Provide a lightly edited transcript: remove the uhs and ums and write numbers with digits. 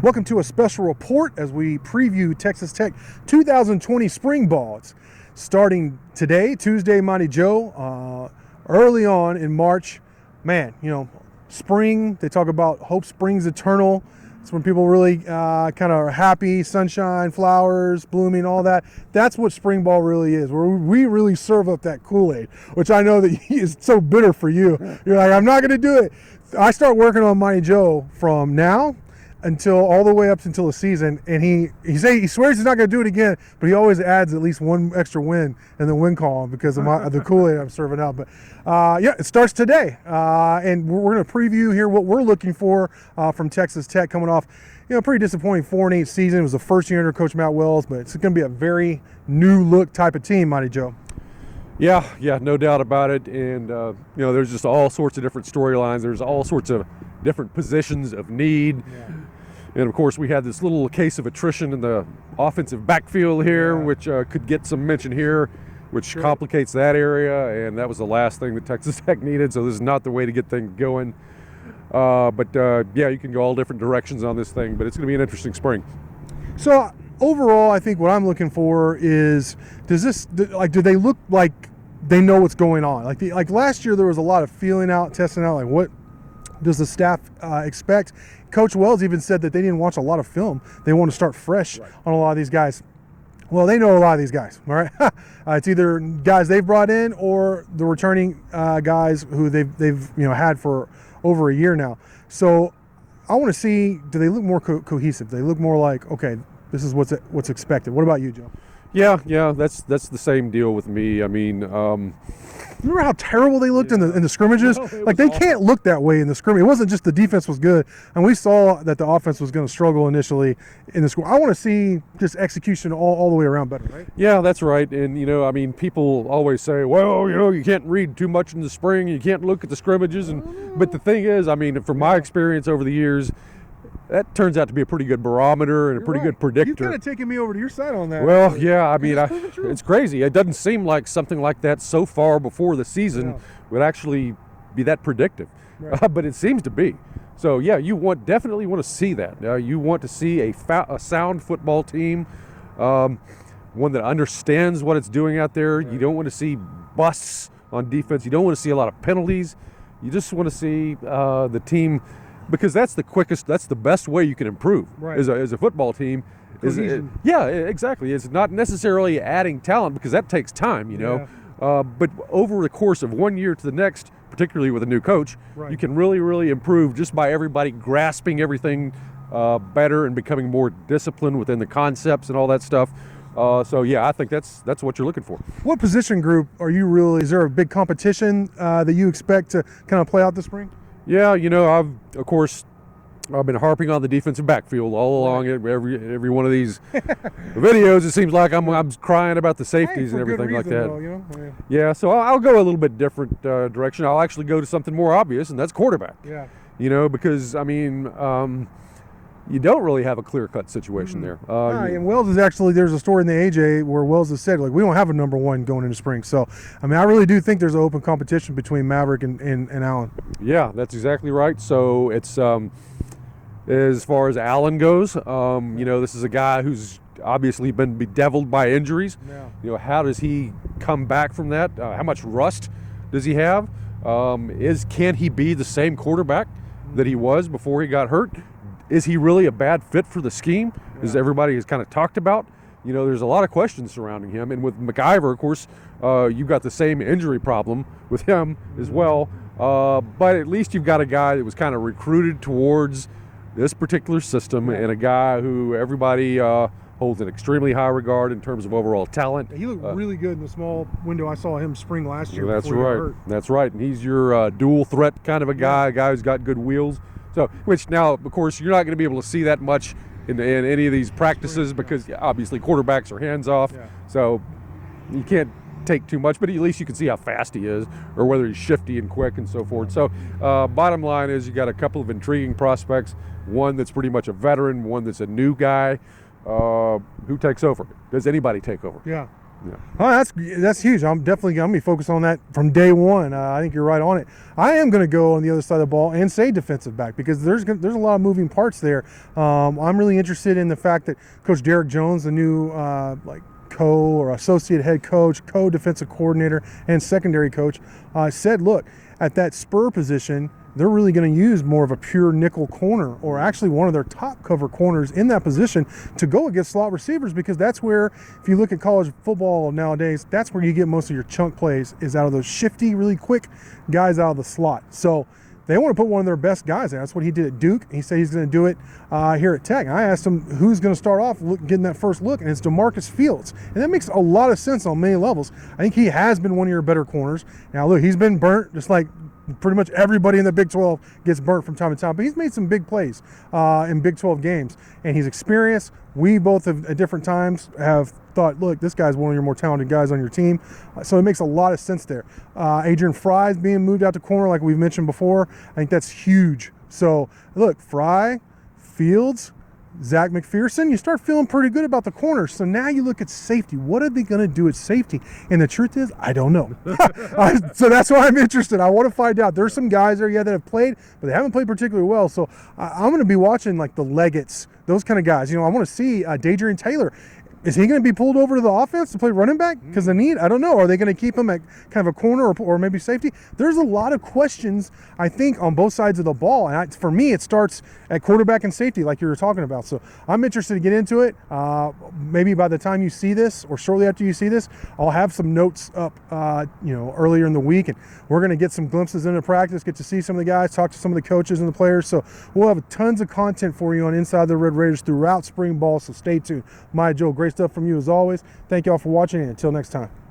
Welcome to a special report as we preview Texas Tech 2020 spring ball. It's starting today, Tuesday, Mighty Joe, early on in March. Man, spring, they talk about hope springs eternal. It's when people really kind of are happy, sunshine, flowers, blooming, all that. That's what spring ball really is, where we really serve up that Kool-Aid, which I know that is so bitter for you. You're like, I'm not going to do it. I start working on Mighty Joe from now until all the way up until the season, and he swears he's not going to do it again, but he always adds at least one extra win in the win column because of the Kool-Aid I'm serving out. But it starts today, and we're going to preview here what we're looking for from Texas Tech coming off pretty disappointing 4-8 season. It was the first year under Coach Matt Wells, but it's going to be a very new look type of team, Mighty Joe. Yeah, no doubt about it. And there's just all sorts of different storylines. There's all sorts of different positions of need. Yeah. And, of course, we had this little case of attrition in the offensive backfield here, which could get some mention here, which complicates that area. And that was the last thing that Texas Tech needed, so this is not the way to get things going. You can go all different directions on this thing, but it's going to be an interesting spring. So, overall, I think what I'm looking for is, do they look like they know what's going on? Like last year, there was a lot of feeling out, testing out, like what does the staff expect? Coach Wells even said that they didn't watch a lot of film. They want to start fresh on a lot of these guys. Well, they know a lot of these guys, all right? It's either guys they've brought in or the returning guys who they've had for over a year now. So I want to see, do they look more cohesive? Do they look more like, okay, this is what's expected? What about you, Joe? Yeah, that's the same deal with me. I mean, remember how terrible they looked in the scrimmages? They can't look that way in the scrimmage. It wasn't just the defense was good, and we saw that the offense was going to struggle initially in the school. I want to see just execution all the way around better, right? Yeah, that's right. And people always say, well, you can't read too much in the spring. You can't look at the scrimmages, but the thing is, from my experience over the years, that turns out to be a pretty good barometer and a pretty good predictor. You've kind of taken me over to your side on that. Well, yeah, it's crazy. It doesn't seem like something like that so far before the season would actually be that predictive, but it seems to be. So, yeah, you definitely want to see that. You want to see a sound football team, one that understands what it's doing out there. Right. You don't want to see busts on defense. You don't want to see a lot of penalties. You just want to see the team. Because that's the best way you can improve as a football team. Exactly. It's not necessarily adding talent because that takes time, but over the course of 1 year to the next, particularly with a new coach, you can really, really improve just by everybody grasping everything better and becoming more disciplined within the concepts and all that stuff. I think that's what you're looking for. What position group is there a big competition that you expect to kind of play out this spring? Yeah, I've been harping on the defensive backfield all along. Every one of these videos, it seems like I'm crying about the safeties and everything like that. Yeah, so I'll go a little bit different direction. I'll actually go to something more obvious, and that's quarterback. Yeah. Because you don't really have a clear-cut situation there. And Wells is actually, there's a story in the AJ where Wells has said, we don't have a number one going into spring. So, I really do think there's an open competition between Maverick and Allen. Yeah, that's exactly right. So, it's as far as Allen goes, this is a guy who's obviously been bedeviled by injuries. Yeah. How does he come back from that? How much rust does he have? Can he be the same quarterback that he was before he got hurt? Is he really a bad fit for the scheme, as everybody has kind of talked about? There's a lot of questions surrounding him. And with McIver, of course, you've got the same injury problem with him as well. But at least you've got a guy that was kind of recruited towards this particular system and a guy who everybody holds in extremely high regard in terms of overall talent. He looked really good in the small window I saw him spring last year. That's right. That's right. And he's your dual threat kind of a guy who's got good wheels. So, which now, of course, you're not going to be able to see that much in any of these practices because obviously quarterbacks are hands off. Yeah. So you can't take too much, but at least you can see how fast he is or whether he's shifty and quick and so forth. So bottom line is you got a couple of intriguing prospects, one that's pretty much a veteran, one that's a new guy. Who takes over? Does anybody take over? Yeah. Yeah. Oh, that's huge. I'm definitely going to be focused on that from day one. I think you're right on it. I am going to go on the other side of the ball and say defensive back because there's a lot of moving parts there. I'm really interested in the fact that Coach Jarret Jones, the new co or associate head coach, co-defensive coordinator, and secondary coach, said, look, at that spur position, they're really going to use more of a pure nickel corner, or actually one of their top cover corners in that position to go against slot receivers, because that's where, if you look at college football nowadays, that's where you get most of your chunk plays, is out of those shifty, really quick guys out of the slot. So they want to put one of their best guys there. That's what he did at Duke. He said he's going to do it here at Tech. And I asked him who's going to start off getting that first look, and it's DeMarcus Fields. And that makes a lot of sense on many levels. I think he has been one of your better corners. Now, look, he's been burnt just like pretty much everybody in the Big 12 gets burnt from time to time, but he's made some big plays in Big 12 games, and he's experienced. We both have, at different times, have thought, look, this guy's one of your more talented guys on your team, so it makes a lot of sense there. Adrian Fry's being moved out to corner, like we've mentioned before. I think that's huge. So, look, Fry, Fields, Zach McPherson, you start feeling pretty good about the corners. So now you look at safety. What are they going to do at safety? And the truth is, I don't know. So that's why I'm interested. I want to find out. There's some guys there, that have played, but they haven't played particularly well. So I'm going to be watching like the Leggett's, those kind of guys. I want to see Dadrian Taylor. Is he going to be pulled over to the offense to play running back because of need? I don't know. Are they going to keep him at kind of a corner or maybe safety? There's a lot of questions, I think, on both sides of the ball. And for me, it starts at quarterback and safety, like you were talking about. So I'm interested to get into it. Maybe by the time you see this, or shortly after you see this, I'll have some notes up, earlier in the week, and we're going to get some glimpses into practice, get to see some of the guys, talk to some of the coaches and the players. So we'll have tons of content for you on Inside the Red Raiders throughout spring ball. So stay tuned. Maya Joe, great stuff from you as always. Thank y'all for watching, and until next time.